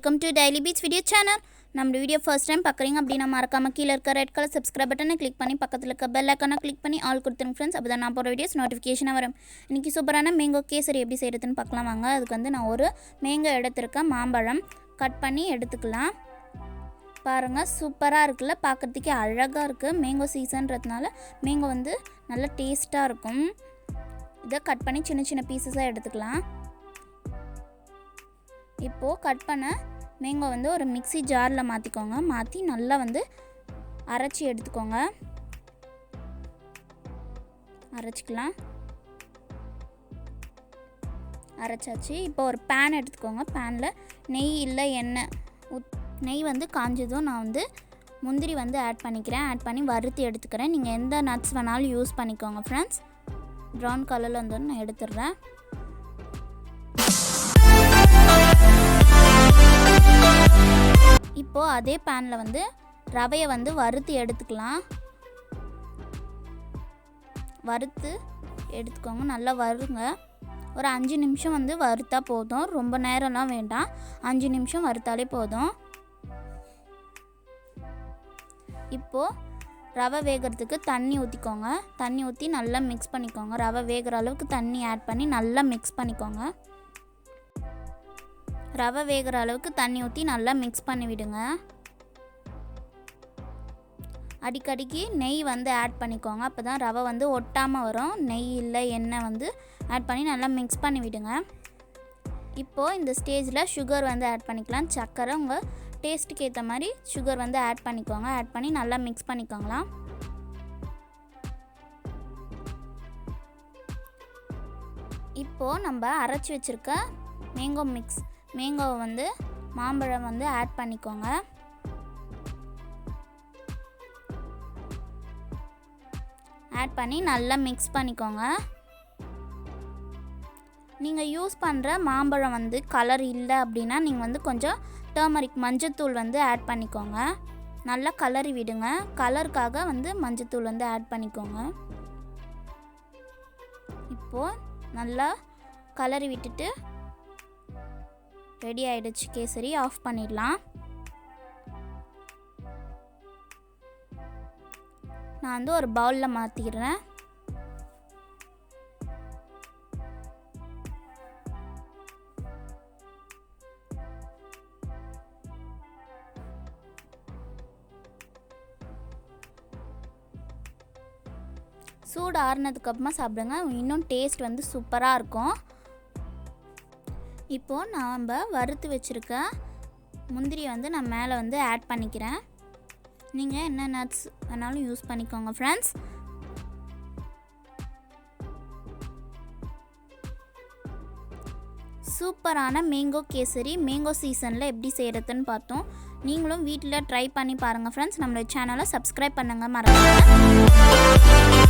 welcome to Daily Beats video channel. நம்ம video first time பார்க்குறீங்க அப்படின்னா மறக்காம கீழே இருக்க ரெட் கலர் சப்ஸ்கிரைப் பட்டனை கிளிக் பண்ணி பக்கத்தில் இருக்க பெல் ஐக்கானை கிளிக் பண்ணி ஆல் கொடுத்துருங்க ஃப்ரெண்ட்ஸ். அப்போ தான் நான் போகிற வீடியோஸ் நோட்டிஃபிகேஷனாக வரும். இன்றைக்கி சூப்பரான மேங்கோ கேசரி எப்படி செய்கிறதுன்னு பார்க்கலாம் வாங்க. அதுக்கு வந்து நான் ஒரு மேங்கோ எடுத்திருக்கேன். மாம்பழம் கட் பண்ணி எடுத்துக்கலாம். பாருங்கள், சூப்பராக இருக்குல்ல, பார்க்குறதுக்கே அழகாக இருக்குது. மேங்கோ சீசன்றதுனால மேங்கோ வந்து நல்லா டேஸ்ட்டாக இருக்கும். இதை கட் பண்ணி சின்ன சின்ன பீசஸாக எடுத்துக்கலாம். இப்போது கட் பண்ண மேங்கோ வந்து ஒரு மிக்ஸி ஜாரில் மாற்றிக்கோங்க. மாற்றி நல்லா வந்து அரைச்சி எடுத்துக்கோங்க. அரைச்சிக்கலாம். அரைச்சாச்சு. இப்போ ஒரு பேன் எடுத்துக்கோங்க. பேனில் நெய் இல்லை எண்ணெய் நெய் வந்து காஞ்சதும் நான் வந்து முந்திரி வந்து ஆட் பண்ணிக்கிறேன். ஆட் பண்ணி வறுத்து எடுத்துக்கிறேன். நீங்கள் எந்த நட்ஸ் வேணாலும் யூஸ் பண்ணிக்கோங்க ஃப்ரெண்ட்ஸ். ப்ரௌன் கலரில் வந்து நான் எடுத்துடுறேன். இப்போது அதே பேனில் வந்து ரவையை வந்து வறுத்து எடுத்துக்கலாம். வறுத்து எடுத்துக்கோங்க. நல்லா வறுங்க. ஒரு 5 நிமிஷம் வந்து வறுத்தா போதும். ரொம்ப நேரம்லாம் வேண்டாம். 5 நிமிஷம் வறுத்தாலே போதும். இப்போது ரவை வேகிறதுக்கு தண்ணி ஊற்றிக்கோங்க. தண்ணி ஊற்றி நல்லா மிக்ஸ் பண்ணிக்கோங்க. ரவை வேகிற அளவுக்கு தண்ணி ஆட் பண்ணி நல்லா மிக்ஸ் பண்ணிக்கோங்க. ரவை வேகிற அளவுக்கு தண்ணி ஊற்றி நல்லா மிக்ஸ் பண்ணி விடுங்க. அடிக்கடிக்கு நெய் வந்து ஆட் பண்ணிக்கோங்க. அப்போ தான் ரவை வந்து ஒட்டாமல் வரும். நெய் இல்லை எண்ணெய் வந்து ஆட் பண்ணி நல்லா மிக்ஸ் பண்ணி விடுங்க. இப்போது இந்த ஸ்டேஜில் சுகர் வந்து ஆட் பண்ணிக்கலாம். சர்க்கரை உங்கள் டேஸ்ட்டுக்கு ஏற்ற மாதிரி சுகர் வந்து ஆட் பண்ணிக்கோங்க. ஆட் பண்ணி நல்லா மிக்ஸ் பண்ணிக்கோங்களாம். இப்போது நம்ம அரைச்சி வச்சுருக்க மேங்கோவை வந்து மாம்பழம் வந்து ஆட் பண்ணிக்கோங்க. ஆட் பண்ணி நல்லா மிக்ஸ் பண்ணிக்கோங்க. நீங்கள் யூஸ் பண்ணுற மாம்பழம் வந்து கலர் இல்லை அப்படின்னா நீங்கள் வந்து கொஞ்சம் டர்மரிக் மஞ்சத்தூள் வந்து ஆட் பண்ணிக்கோங்க. நல்லா கலரி விடுங்க. கலருக்காக வந்து மஞ்சத்தூள் வந்து ஆட் பண்ணிக்கோங்க. இப்போது நல்லா கலரி விட்டுட்டு ரெடி ஆகிடுச்சு கேசரி. ஆஃப் பண்ணிடலாம். நான் வந்து ஒரு பவுலில் மாற்றிடுறேன். சூடு ஆறுனதுக்கப்புறமா சாப்பிடுங்க. இன்னும் டேஸ்ட் வந்து சூப்பராக இருக்கும். இப்போது நாம் வறுத்து வச்சுருக்க முந்திரியை வந்து நான் மேலே வந்து ஆட் பண்ணிக்கிறேன். நீங்கள் என்ன நட்ஸ் வேணாலும் யூஸ் பண்ணிக்கோங்க ஃப்ரெண்ட்ஸ். சூப்பரான மேங்கோ கேசரி மேங்கோ சீசனில் எப்படி செய்கிறதுன்னு பார்த்தோம். நீங்களும் வீட்டில் ட்ரை பண்ணி பாருங்கள் ஃப்ரெண்ட்ஸ். நம்மளோட சேனலை சப்ஸ்கிரைப் பண்ணுங்கள் மறக்காம.